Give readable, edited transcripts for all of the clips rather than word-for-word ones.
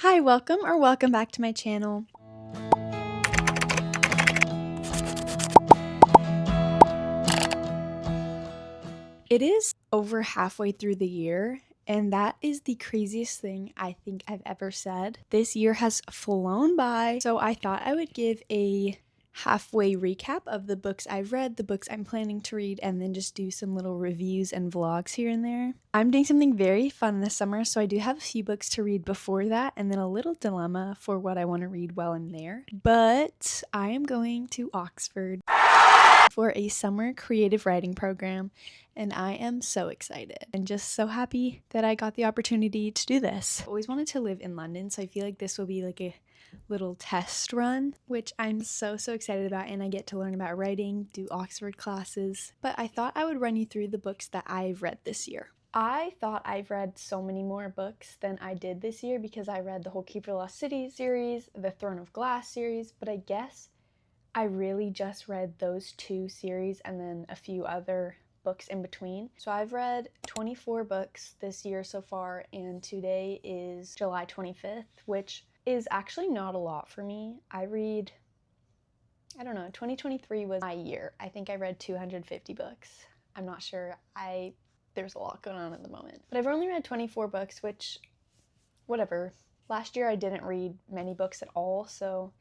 Hi, welcome back to my channel. It is over halfway through the year, and that is the craziest thing I think I've ever said. This year has flown by, so I thought I would give a halfway recap of the books I've read, the books I'm planning to read, and then just do some little reviews and vlogs here and there. I'm doing something very fun this summer, so I do have a few books to read before that, and then a little dilemma for what I want to read while I'm there. But I am going to Oxford for a summer creative writing program, and I am so excited and just so happy that I got the opportunity to do this. I always wanted to live in London, so I feel like this will be like a little test run, which I'm so excited about, and I get to learn about writing, do Oxford classes. But I thought I would run you through the books that I've read this year. I thought I've read so many more books than I did this year because I read the whole Keeper of the Lost Cities series, the Throne of Glass series, but I guess I really just read those two series and then a few other books in between. So I've read 24 books this year so far, and today is July 25th, which is actually not a lot for me. I don't know, 2023 was my year. I think I read 250 books. I'm not sure. There's a lot going on at the moment. But I've only read 24 books, which, whatever. Last year I didn't read many books at all, so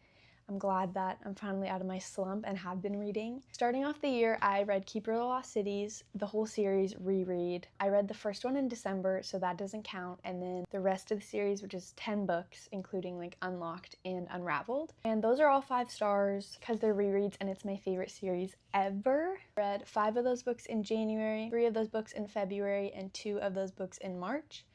I'm glad that I'm finally out of my slump and have been reading. Starting off the year, I read Keeper of the Lost Cities, the whole series, reread. I read the first one in December, so that doesn't count, and then the rest of the series, which is 10 books, including like Unlocked and Unraveled. And those are all 5 stars because they're rereads and it's my favorite series ever. I read 5 of those books in January, 3 of those books in February, and 2 of those books in March.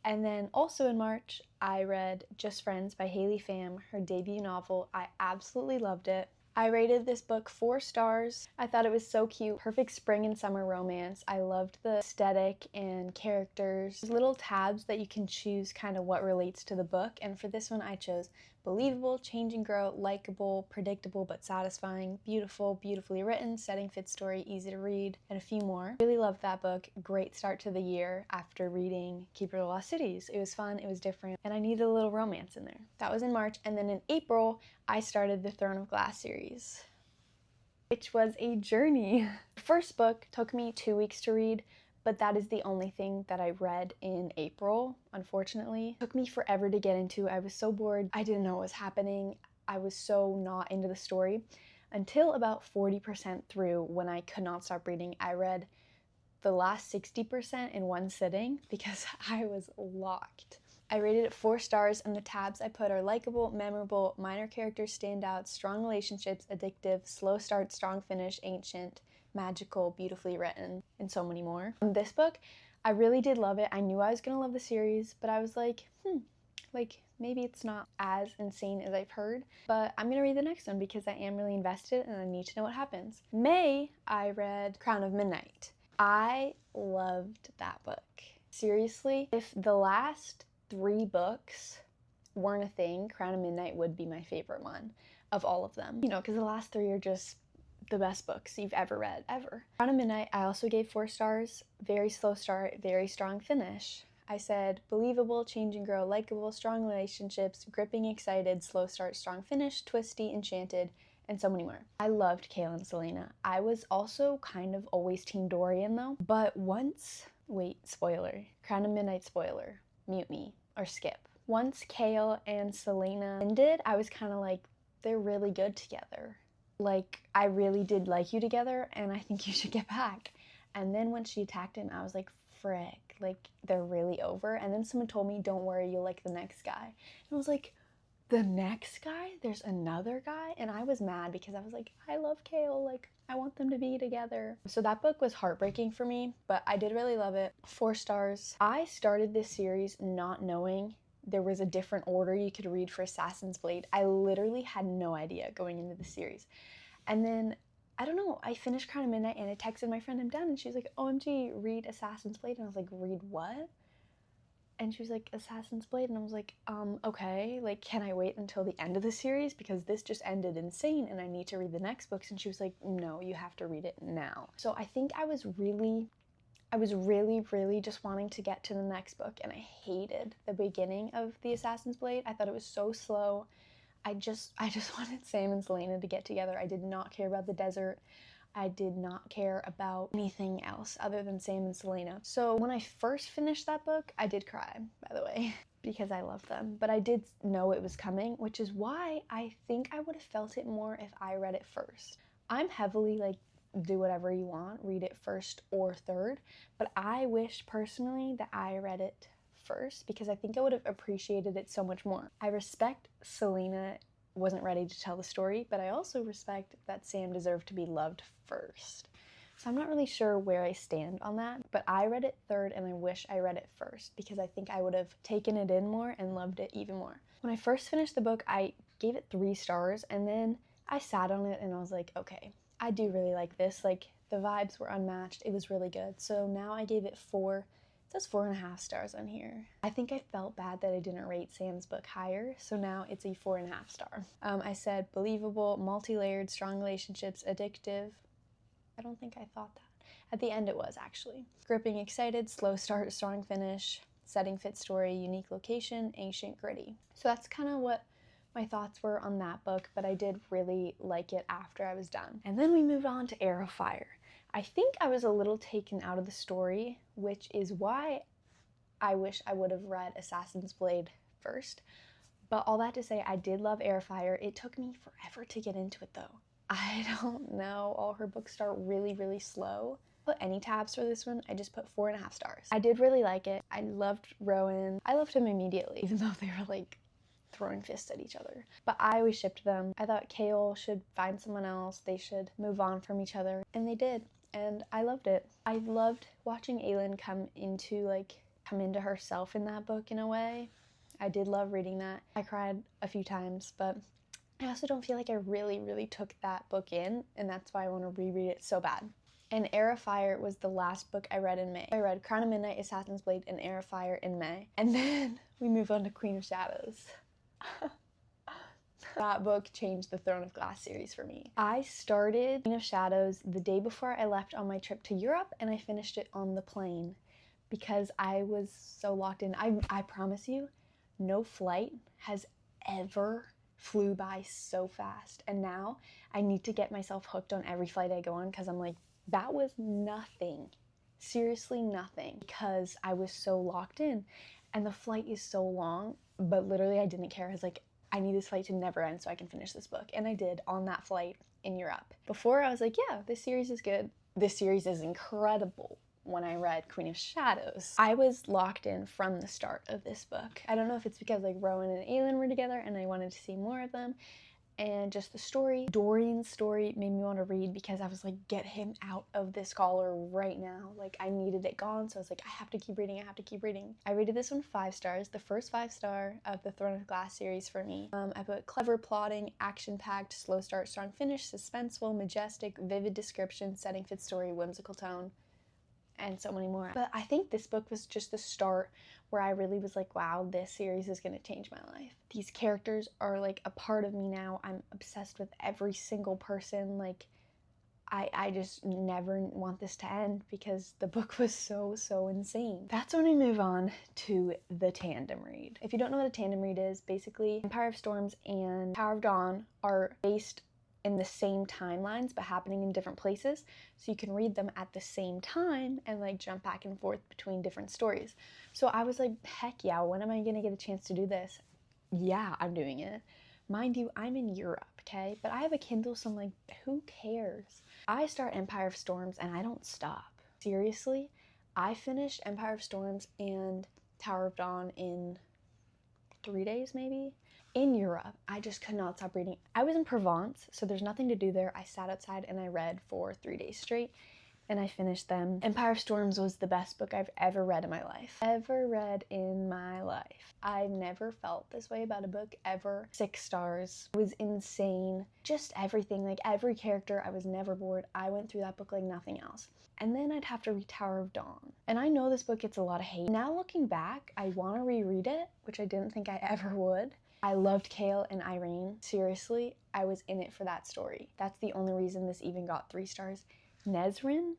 And then also in March, I read Just Friends by Haley Pham, her debut novel. I absolutely loved it. I rated this book 4 stars. I thought it was so cute. Perfect spring and summer romance. I loved the aesthetic and characters. There's little tabs that you can choose kind of what relates to the book. And for this one, I chose believable, change and grow, likable, predictable but satisfying, beautiful, beautifully written, setting fit story, easy to read, and a few more. Really loved that book. Great start to the year after reading Keeper of the Lost Cities. It was fun, it was different, and I needed a little romance in there. That was in March, and then in April, I started the Throne of Glass series, which was a journey. The first book took me 2 weeks to read, but that is the only thing that I read in April, unfortunately. It took me forever to get into. I was so bored. I didn't know what was happening. I was so not into the story until about 40% through when I could not stop reading. I read the last 60% in one sitting because I was locked. I rated it 4 stars, and the tabs I put are likable, memorable, minor characters stand out, strong relationships, addictive, slow start, strong finish, ancient, magical, beautifully written, and so many more. This book, I really did love it. I knew I was gonna love the series, but I was like, maybe it's not as insane as I've heard, but I'm gonna read the next one because I am really invested and I need to know what happens. May, I read Crown of Midnight. I loved that book. Seriously, if the last 3 books weren't a thing, Crown of Midnight would be my favorite one of all of them. You know, because the last 3 are just the best books you've ever read, ever. Crown of Midnight, I also gave 4 stars. Very slow start, very strong finish. I said believable, change and grow, likable, strong relationships, gripping, excited, slow start, strong finish, twisty, enchanted, and so many more. I loved Kale and Selena. I was also kind of always Team Dorian though, but spoiler, Crown of Midnight spoiler, mute me or skip. Once Kale and Selena ended, I was kind of like, they're really good together. Like, I really did like you together, and I think you should get back. And then when she attacked him, I was like, frick, like, they're really over. And then someone told me, don't worry, you'll like the next guy. And I was like, the next guy? There's another guy? And I was mad because I was like, I love Kale, like, I want them to be together. So that book was heartbreaking for me, but I did really love it. 4 stars. I started this series not knowing there was a different order you could read for Assassin's Blade. I literally had no idea going into the series. And then, I don't know, I finished Crown of Midnight and I texted my friend, I'm done, and she's like, OMG, read Assassin's Blade. And I was like, read what? And she was like, Assassin's Blade. And I was like, okay, like, can I wait until the end of the series? Because this just ended insane and I need to read the next books. And she was like, no, you have to read it now. So I think I was I was really, really just wanting to get to the next book, and I hated the beginning of The Assassin's Blade. I thought it was so slow. I just wanted Sam and Selena to get together. I did not care about the desert. I did not care about anything else other than Sam and Selena. So when I first finished that book, I did cry, by the way, because I love them. But I did know it was coming, which is why I think I would have felt it more if I read it first. I'm heavily like, do whatever you want, read it first or third, but I wish personally that I read it first because I think I would have appreciated it so much more. I respect Selena wasn't ready to tell the story, but I also respect that Sam deserved to be loved first. So I'm not really sure where I stand on that, but I read it third and I wish I read it first because I think I would have taken it in more and loved it even more. When I first finished the book, I gave it 3 stars and then I sat on it and I was like, okay, I do really like this. Like the vibes were unmatched. It was really good. So now I gave it 4. It says 4.5 stars on here. I think I felt bad that I didn't rate Sam's book higher, so now it's a 4.5 star. I said believable, multi-layered, strong relationships, addictive. I don't think I thought that. At the end it was actually. Gripping, excited, slow start, strong finish, setting fit story, unique location, ancient, gritty. So that's kind of what my thoughts were on that book, but I did really like it after I was done. And then we moved on to Heir of Fire. I think I was a little taken out of the story, which is why I wish I would have read Assassin's Blade first. But all that to say, I did love Heir of Fire. It took me forever to get into it though. I don't know, all her books start really, really slow. Put any tabs for this one, I just put 4.5 stars. I did really like it. I loved Rowan. I loved him immediately, even though they were like throwing fists at each other. But I always shipped them. I thought Kale should find someone else. They should move on from each other. And they did. And I loved it. I loved watching Aelin come into herself in that book in a way. I did love reading that. I cried a few times, but I also don't feel like I really, really took that book in, and that's why I want to reread it so bad. And Heir of Fire was the last book I read in May. I read Crown of Midnight, Assassin's Blade, and Heir of Fire in May. And then we move on to Queen of Shadows. That book changed the Throne of Glass series for me. I started Queen of Shadows the day before I left on my trip to Europe, and I finished it on the plane because I was so locked in. I promise you, no flight has ever flew by so fast, and now I need to get myself hooked on every flight I go on because I'm like, that was nothing. Seriously nothing, because I was so locked in, and the flight is so long, but literally I didn't care. I was like, I need this flight to never end so I can finish this book, and I did on that flight in Europe. Before I was like, yeah, this series is good. This series is incredible. When I read Queen of Shadows, I was locked in from the start of this book. I don't know if it's because like Rowan and Aelin were together and I wanted to see more of them, and just the story. Dorian's story made me want to read because I was like, get him out of this collar right now. Like I needed it gone, so I was like, I have to keep reading, I have to keep reading. I rated this one 5 stars, the first 5-star of the Throne of Glass series for me. I put clever plotting, action-packed, slow start, strong finish, suspenseful, majestic, vivid description, setting fit story, whimsical tone, and so many more. But I think this book was just the start where I really was like, wow, this series is going to change my life. These characters are like a part of me now. I'm obsessed with every single person. Like I just never want this to end because the book was so insane. That's when we move on to the tandem read. If you don't know what a tandem read is, basically Empire of Storms and Tower of Dawn are based in the same timelines but happening in different places, so you can read them at the same time and like jump back and forth between different stories. So I was like, heck yeah, when am I gonna get a chance to do this? Yeah, I'm doing it. Mind you, I'm in Europe, okay? But I have a Kindle, so I'm like, who cares? I start Empire of Storms and I don't stop. Seriously, I finished Empire of Storms and Tower of Dawn in 3 days maybe. In Europe, I just could not stop reading. I was in Provence, so there's nothing to do there. I sat outside and I read for 3 days straight, and I finished them. Empire of Storms was the best book I've ever read in my life. Ever read in my life. I've never felt this way about a book ever. 6 stars. It was insane. Just everything, like every character, I was never bored. I went through that book like nothing else. And then I'd have to read Tower of Dawn. And I know this book gets a lot of hate. Now looking back, I want to reread it, which I didn't think I ever would. I loved Kale and Irene. Seriously, I was in it for that story. That's the only reason this even got 3 stars. Nesrin?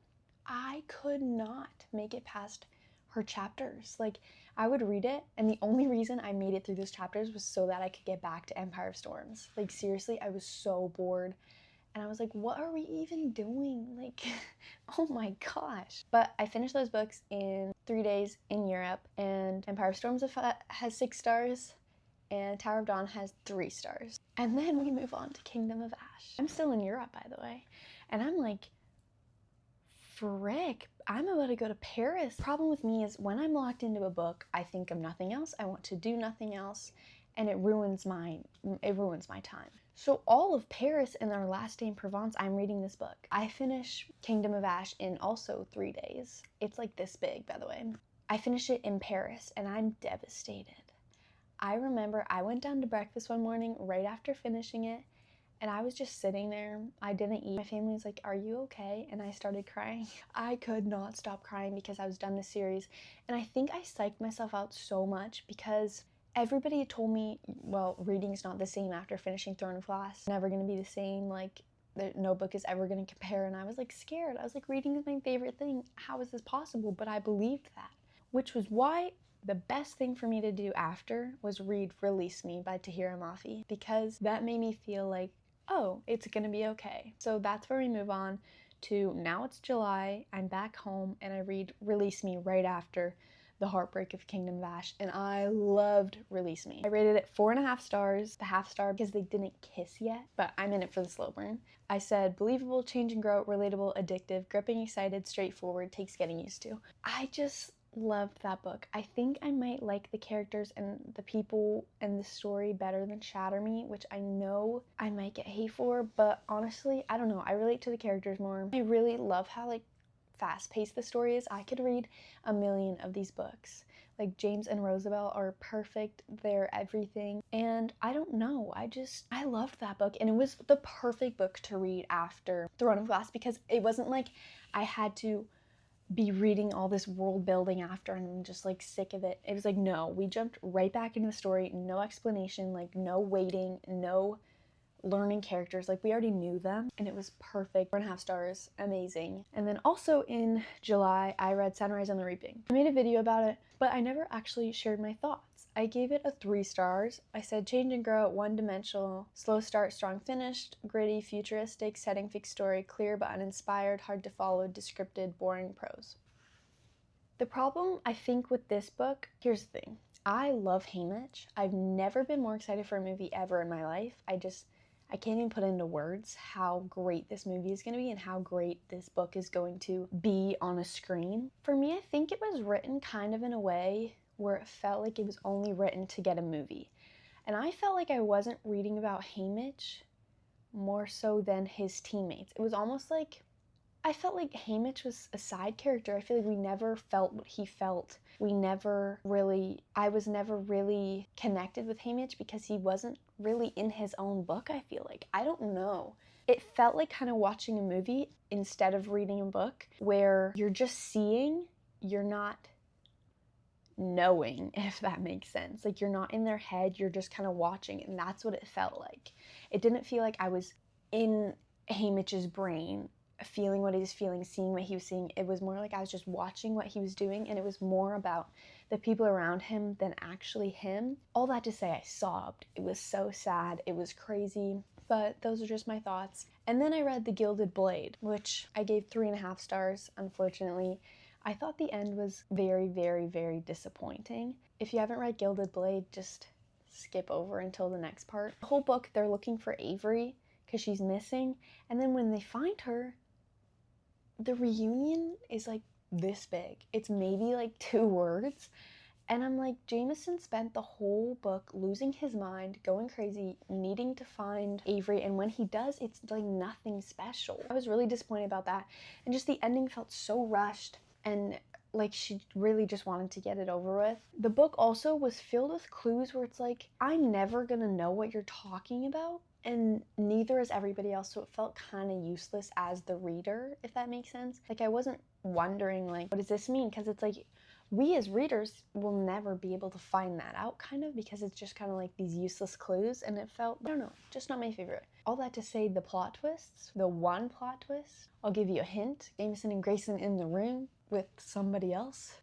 I could not make it past her chapters. Like, I would read it, and the only reason I made it through those chapters was so that I could get back to Empire of Storms. Like, seriously, I was so bored. And I was like, what are we even doing? Like, oh my gosh. But I finished those books in 3 days in Europe, and Empire of Storms has 6 stars, and Tower of Dawn has 3 stars. And then we move on to Kingdom of Ash. I'm still in Europe, by the way. And I'm like, frick, I'm about to go to Paris. Problem with me is when I'm locked into a book, I think of nothing else. I want to do nothing else, and it ruins my time. So all of Paris and our last day in Provence, I'm reading this book. I finish Kingdom of Ash in also 3 days. It's like this big, by the way. I finish it in Paris, and I'm devastated. I remember I went down to breakfast one morning right after finishing it, and I was just sitting there. I didn't eat. My family was like, are you okay? And I started crying. I could not stop crying because I was done this series. And I think I psyched myself out so much because everybody had told me, well, reading's not the same after finishing Throne of Glass. It's never going to be the same. Like, no book is ever going to compare. And I was like scared. I was like, reading is my favorite thing. How is this possible? But I believed that, which was why the best thing for me to do after was read Release Me by Tahira Mafi, because that made me feel like, oh, it's gonna be okay. So that's where we move on to now it's July, I'm back home, and I read Release Me right after the heartbreak of Kingdom of Ash, and I loved Release Me. I rated it 4.5 stars, the half star because they didn't kiss yet, but I'm in it for the slow burn. I said believable, change and grow, relatable, addictive, gripping, excited, straightforward, takes getting used to. I just loved that book. I think I might like the characters and the people and the story better than Shatter Me, which I know I might get hate for, but honestly, I don't know. I relate to the characters more. I really love how like fast-paced the story is. I could read a million of these books. Like James and Rosabelle are perfect. They're everything. And I don't know. I loved that book. And it was the perfect book to read after Throne of Glass because it wasn't like I had to be reading all this world building after and I'm just like sick of it. It was like, no, we jumped right back into the story, no explanation, like no waiting, no learning characters, like we already knew them, and it was perfect. 4.5 stars, amazing. And then also in July, I read Sunrise on the Reaping. I made a video about it, but I never actually shared my thoughts. I gave it a 3 stars. I said change and grow, one-dimensional, slow start, strong finished, gritty, futuristic, setting fixed story, clear but uninspired, hard to follow, descripted, boring prose. The problem, I think, with this book, here's the thing. I love Haymitch. I've never been more excited for a movie ever in my life. I can't even put into words how great this movie is going to be and how great this book is going to be on a screen. For me, I think it was written kind of in a way where it felt like it was only written to get a movie. And I felt like I wasn't reading about Haymitch more so than his teammates. It was almost like I felt like Haymitch was a side character. I feel like we never felt what he felt. I was never really connected with Haymitch because he wasn't really in his own book, I feel like. I don't know. It felt like kind of watching a movie instead of reading a book where you're just seeing, you're not knowing, if that makes sense. Like you're not in their head, you're just kind of watching, and that's what it felt like. It didn't feel like I was in Haymitch's brain feeling what he was feeling, seeing what he was seeing. It was more like I was just watching what he was doing, and it was more about the people around him than actually him. All that to say, I sobbed. It was so sad. It was crazy. But those are just my thoughts. And then I read The Gilded Blade, which I gave 3.5 stars, unfortunately. I thought the end was very, very, very disappointing. If you haven't read Gilded Blade, just skip over until the next part. The whole book, they're looking for Avery because she's missing. And then when they find her, the reunion is like this big. It's maybe like 2 words. And I'm like, Jameson spent the whole book losing his mind, going crazy, needing to find Avery, and when he does, it's like nothing special. I was really disappointed about that, and just the ending felt so rushed, and like she really just wanted to get it over with. The book also was filled with clues where it's like, I'm never gonna know what you're talking about, and neither is everybody else, so it felt kind of useless as the reader, if that makes sense. Like I wasn't wondering like, what does this mean? Because it's like, we as readers will never be able to find that out, kind of, because it's just kind of like these useless clues, and it felt, I don't know, just not my favorite. All that to say, the plot twists, the one plot twist, I'll give you a hint. Jameson and Grayson in the room with somebody else.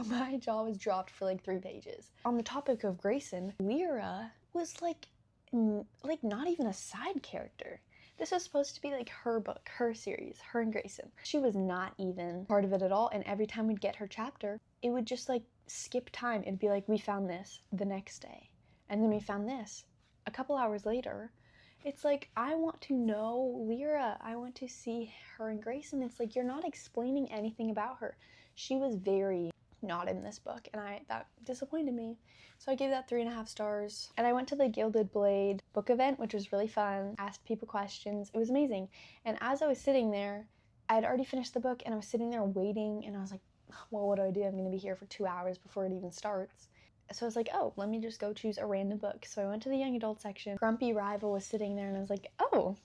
My jaw was dropped for like 3 pages. On the topic of Grayson, Lyra was like not even a side character. This was supposed to be like her book, her series, her and Grayson. She was not even part of it at all, and every time we'd get her chapter, it would just like skip time. It'd be like, we found this the next day, and then we found this a couple hours later. It's like, I want to know Lyra. I want to see her and Grayson. It's like, you're not explaining anything about her. She was very not in this book, and that disappointed me. So I gave that 3.5 stars. And I went to the Gilded Blade book event, which was really fun. Asked people questions. It was amazing. And as I was sitting there, I had already finished the book, and I was sitting there waiting, and I was like, well, what do I do? I'm going to be here for 2 hours before it even starts. So I was like, oh, let me just go choose a random book. So I went to the young adult section. Grumpy Rival was sitting there, and I was like, oh,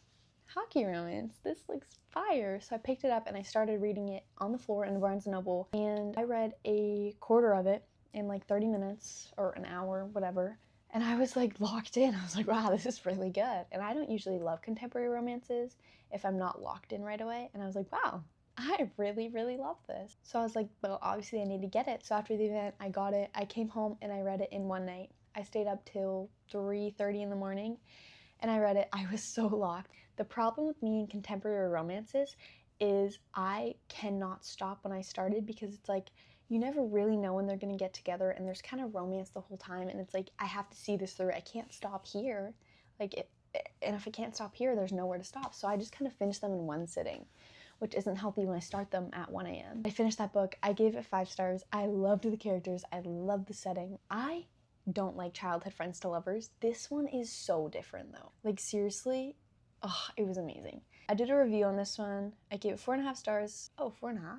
hockey romance, this looks fire. So I picked it up and I started reading it on the floor in Barnes & Noble, and I read a quarter of it in like 30 minutes or an hour, whatever. And I was like locked in. I was like, wow, this is really good. And I don't usually love contemporary romances if I'm not locked in right away. And I was like, wow, I really, really love this. So I was like, well, obviously I need to get it. So after the event, I got it. I came home and I read it in one night. I stayed up till 3:30 in the morning and I read it. I was so locked. The problem with me in contemporary romances is I cannot stop when I started, because it's like, you never really know when they're gonna get together, and there's kind of romance the whole time, and it's like, I have to see this through. I can't stop here. And if I can't stop here, there's nowhere to stop. So I just kind of finish them in one sitting, which isn't healthy when I start them at 1 a.m. I finished that book. I gave it 5 stars. I loved the characters. I loved the setting. I don't like childhood friends to lovers. This one is so different though. Like seriously, oh, it was amazing. I did a review on this one. I gave it 4.5 stars. Oh, 4.5?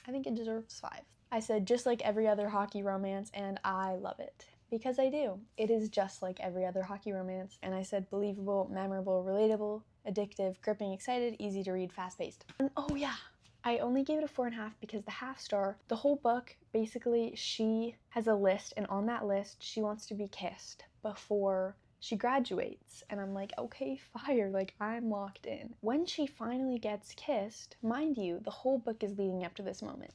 I think it deserves 5. I said, just like every other hockey romance, and I love it. Because I do. It is just like every other hockey romance. And I said, believable, memorable, relatable, addictive, gripping, excited, easy to read, fast-paced. And oh yeah, I only gave it a 4.5 because the half star, the whole book, basically she has a list, and on that list she wants to be kissed before she graduates. And I'm like, okay, fire, like I'm locked in. When she finally gets kissed, mind you, the whole book is leading up to this moment.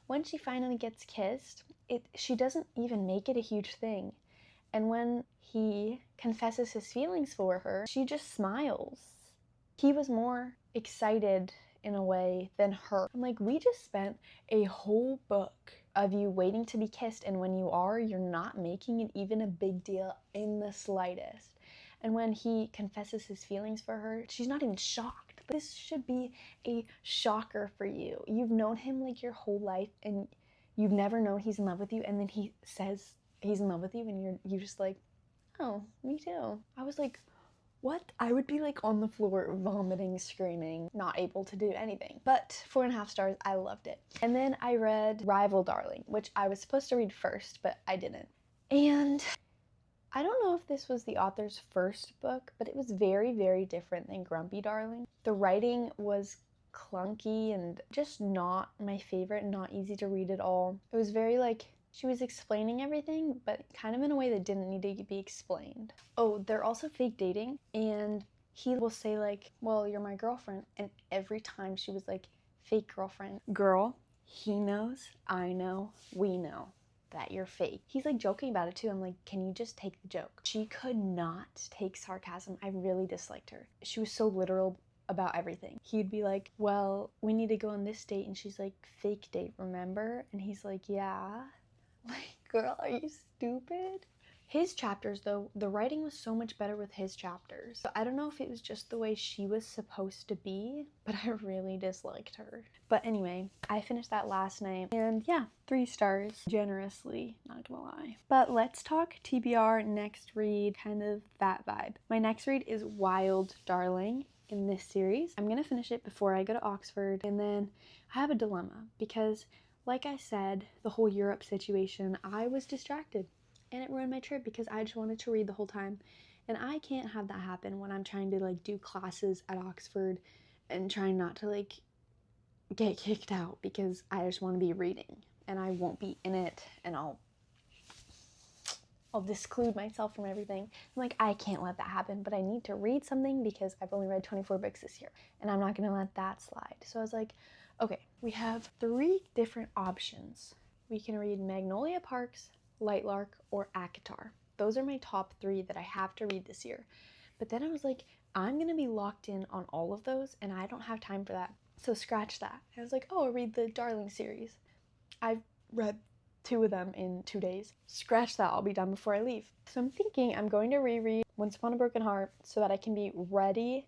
When she finally gets kissed, she doesn't even make it a huge thing. And when he confesses his feelings for her, she just smiles. He was more excited in a way than her. I'm like, we just spent a whole book of you waiting to be kissed, and when you are, you're not making it even a big deal in the slightest. And when he confesses his feelings for her, she's not even shocked. This should be a shocker for you. You've known him like your whole life, and you've never known he's in love with you, and then he says he's in love with you, and you're just like, oh, me too. I was like, what? I would be like on the floor vomiting, screaming, not able to do anything. But 4.5 stars, I loved it. And then I read Rival Darling, which I was supposed to read first, but I didn't. And I don't know if this was the author's first book, but it was very, very different than Grumpy Darling. The writing was clunky and just not my favorite, not easy to read at all. It was very like, she was explaining everything, but kind of in a way that didn't need to be explained. Oh, they're also fake dating, and he will say like, well, you're my girlfriend, and every time she was like, fake girlfriend. Girl, he knows, I know, we know that you're fake. He's like joking about it too. I'm like, can you just take the joke? She could not take sarcasm. I really disliked her. She was so literal about everything. He'd be like, well, we need to go on this date, and she's like, fake date, remember? And he's like, yeah. Like, girl, are you stupid? His chapters, though, the writing was so much better with his chapters. So I don't know if it was just the way she was supposed to be, but I really disliked her. But anyway, I finished that last night, and yeah, 3 stars, generously, not gonna lie. But let's talk TBR, next read, kind of that vibe. My next read is Wild Darling in this series. I'm gonna finish it before I go to Oxford, and then I have a dilemma because, like I said, the whole Europe situation, I was distracted. And it ruined my trip because I just wanted to read the whole time. And I can't have that happen when I'm trying to like do classes at Oxford and trying not to like get kicked out because I just want to be reading. and I won't be in it, and I'll disclude myself from everything. I'm like, I can't let that happen, but I need to read something because I've only read 24 books this year, and I'm not gonna let that slide. So I was like, okay, we have 3 different options. We can read Magnolia Parks, Lightlark, or Akatar. Those are my top 3 that I have to read this year. But then I was like, I'm gonna be locked in on all of those, and I don't have time for that. So scratch that. I was like, oh, I'll read the Darling series. I've read 2 of them in 2 days. Scratch that, I'll be done before I leave. So I'm thinking I'm going to reread Once Upon a Broken Heart so that I can be ready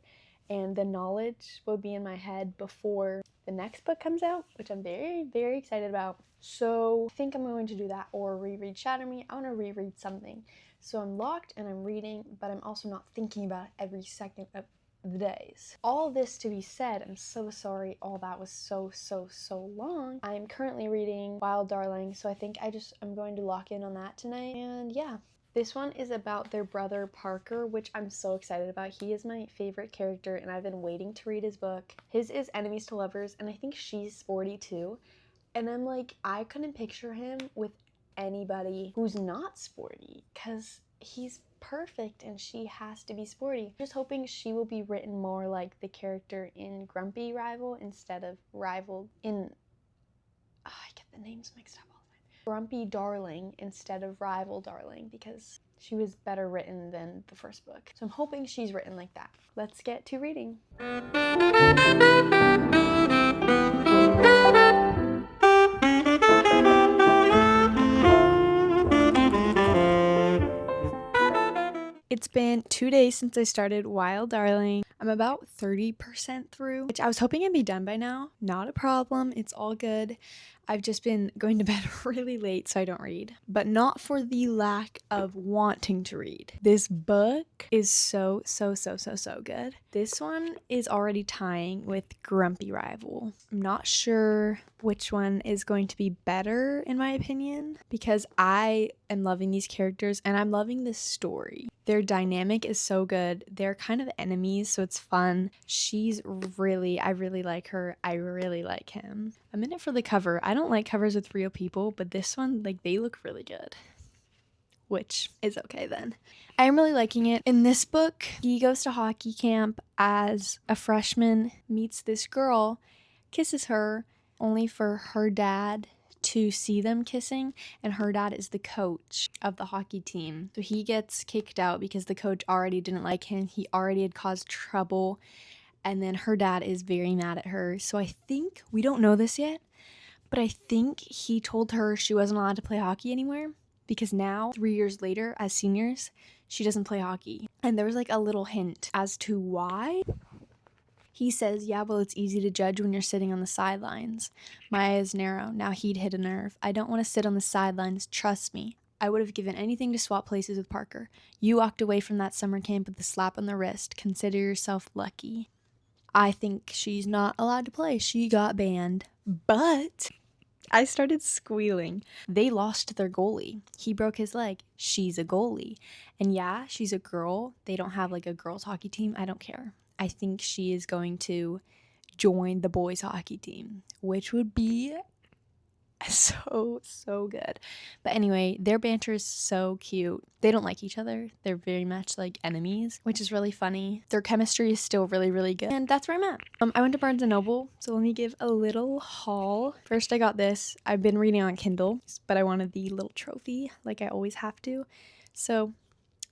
and the knowledge will be in my head before the next book comes out, which I'm very, very excited about. So I think I'm going to do that, or reread Shatter Me. I want to reread something. So I'm locked and I'm reading, but I'm also not thinking about it every second of the days. All this to be said, I'm so sorry all that was so long. I'm currently reading Wild Darling, so I think I'm going to lock in on that tonight. And yeah, this one is about their brother Parker, which I'm so excited about. He is my favorite character and I've been waiting to read his book. His is Enemies to Lovers, and I think she's sporty too. And I'm like, I couldn't picture him with anybody who's not sporty, because he's perfect and she has to be sporty. Just hoping she will be written more like the character in Grumpy Rival instead of Rival in... Oh, I get the names mixed up all the time. Grumpy Darling instead of Rival Darling, because she was better written than the first book. So I'm hoping she's written like that. Let's get to reading. It's been 2 days since I started Wild Darling. I'm about 30% through, which I was hoping I'd be done by now. Not a problem, it's all good. I've just been going to bed really late so I don't read, but not for the lack of wanting to read. This book is so good. This one is already tying with Grumpy Rival. I'm not sure which one is going to be better in my opinion, because I am loving these characters and I'm loving this story. Their dynamic is so good. They're kind of enemies, so it's fun. I really like her. I really like him. I'm in it for the cover. I don't like covers with real people, but this one, like, they look really good, which is okay then. I am really liking it. In this book, he goes to hockey camp as a freshman, meets this girl, kisses her, only for her dad to see them kissing, and her dad is the coach of the hockey team. So he gets kicked out because the coach already didn't like him. He already had caused trouble, and then her dad is very mad at her. So I think, we don't know this yet, but I think he told her she wasn't allowed to play hockey anymore, because now, 3 years later, as seniors, she doesn't play hockey. And there was like a little hint as to why. He says, yeah, well, it's easy to judge when you're sitting on the sidelines. My eye is narrow. Now he'd hit a nerve. I don't want to sit on the sidelines. Trust me. I would have given anything to swap places with Parker. You walked away from that summer camp with a slap on the wrist. Consider yourself lucky. I think she's not allowed to play. She got banned. But I started squealing. They lost their goalie. He broke his leg. She's a goalie. And yeah, she's a girl. They don't have like a girls hockey team. I don't care. I think she is going to join the boys hockey team, which would be so good. But anyway, their banter is so cute. They don't like each other. They're very much like enemies, which is really funny. Their chemistry is still really good. And that's where I'm at. I went to Barnes & Noble, so let me give a little haul. First, I got this. I've been reading on Kindle, but I wanted the little trophy like I always have to. So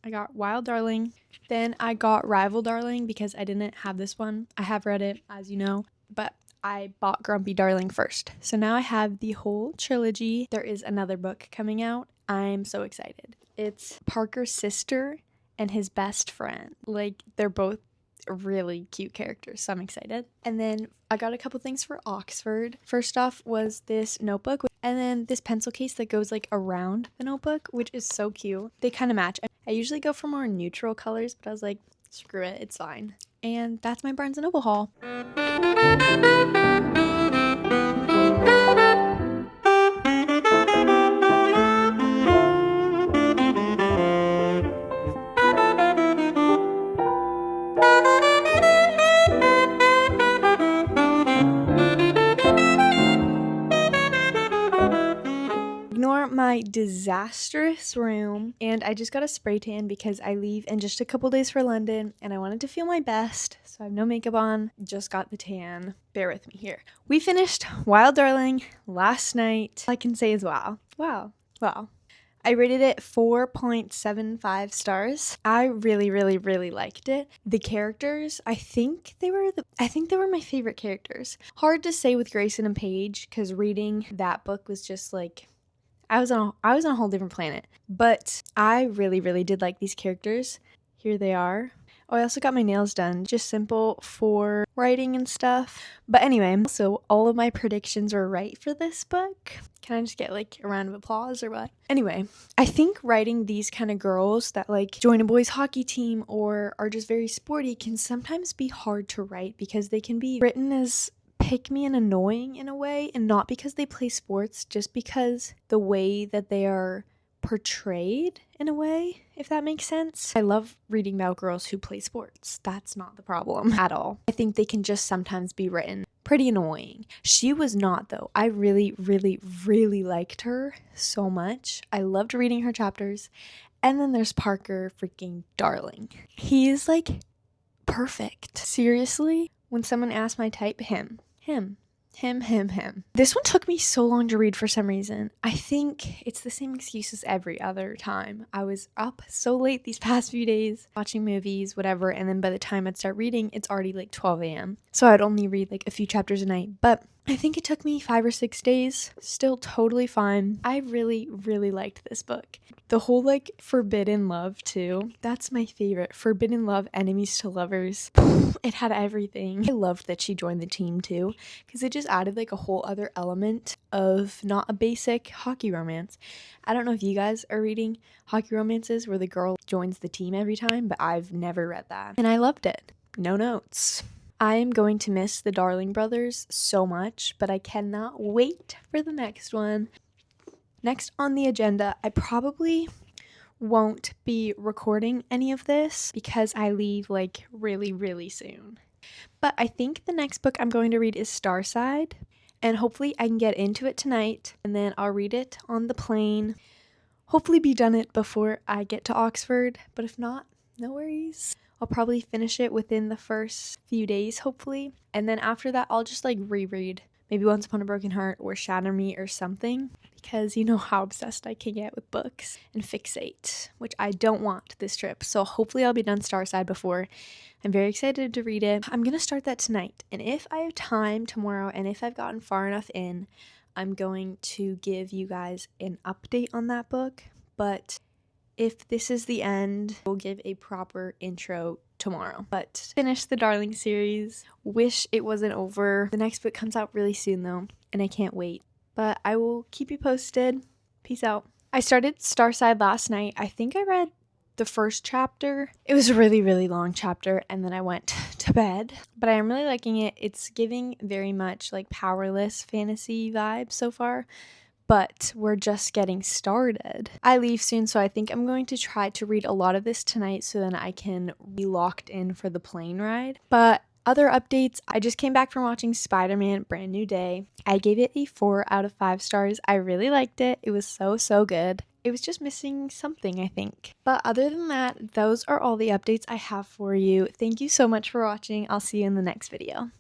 I got Wild Darling. Then I got Rival Darling because I didn't have this one. I have read it, as you know, but I bought Grumpy Darling first. So now I have the whole trilogy. There is another book coming out. I'm so excited. It's Parker's sister and his best friend. Like, they're both really cute characters, so I'm excited. And then I got a couple things for Oxford. First off was this notebook, and then this pencil case that goes like around the notebook, which is so cute. They kind of match. I usually go for more neutral colors, but I was like, screw it, it's fine. And that's my Barnes & Noble haul. disastrous room, and I just got a spray tan because I leave in just a couple days for London and I wanted to feel my best, so I have no makeup on, just got the tan. Bear with me here. We finished Wild Darling last night. All I can say is wow. I rated it 4.75 stars. I really, really, really liked it. The characters, I think they were my favorite characters. Hard to say with Grayson and Paige, because reading that book was just like, I was on a whole different planet. But I really, really did like these characters. Here they are. Oh, I also got my nails done, just simple for writing and stuff. But anyway, so all of my predictions were right for this book. Can I just get like a round of applause or what? Anyway, I think writing these kind of girls that like join a boys hockey team or are just very sporty can sometimes be hard to write because they can be written as pick me and annoying in a way, and not because they play sports, just because the way that they are portrayed in a way, if that makes sense. I love reading about girls who play sports. That's not the problem at all. I think they can just sometimes be written pretty annoying. She was not, though. I really, really, really liked her so much. I loved reading her chapters. And then there's Parker freaking Darling. He is like perfect. Seriously, when someone asks my type, him. This one took me so long to read for some reason. I think it's the same excuse as every other time. I was up so late these past few days, watching movies, whatever, and then by the time I'd start reading, it's already like 12 a.m. So I'd only read like a few chapters a night, but I think it took me 5 or 6 days. Still totally fine. I really, really liked this book. The whole like forbidden love too. That's my favorite. Forbidden love, enemies to lovers. It had everything. I loved that she joined the team too, because it just added like a whole other element of not a basic hockey romance. I don't know if you guys are reading hockey romances where the girl joins the team every time, but I've never read that. And I loved it. No notes. I am going to miss the Darling brothers so much, but I cannot wait for the next one. Next on the agenda, I probably won't be recording any of this because I leave like really, really soon. But I think the next book I'm going to read is Starside, and hopefully I can get into it tonight, and then I'll read it on the plane. Hopefully be done it before I get to Oxford, but if not, no worries. I'll probably finish it within the first few days, hopefully. And then after that, I'll just like reread maybe Once Upon a Broken Heart or Shatter Me or something, because you know how obsessed I can get with books and fixate, which I don't want this trip. So hopefully I'll be done Starside before. I'm very excited to read it. I'm going to start that tonight. And if I have time tomorrow and if I've gotten far enough in, I'm going to give you guys an update on that book. But if this is the end, we'll give a proper intro tomorrow. But finish the Darling series. Wish it wasn't over. The next book comes out really soon though, and I can't wait. But I will keep you posted. Peace out. I started Starside last night. I think I read the first chapter. It was a really, really long chapter, and then I went to bed. But I am really liking it. It's giving very much like powerless fantasy vibes so far. But we're just getting started. I leave soon, so I think I'm going to try to read a lot of this tonight so then I can be locked in for the plane ride. But other updates, I just came back from watching Spider-Man Brand New Day. I gave it a 4 out of 5 stars. I really liked it. It was so good. It was just missing something, I think. But other than that, those are all the updates I have for you. Thank you so much for watching. I'll see you in the next video.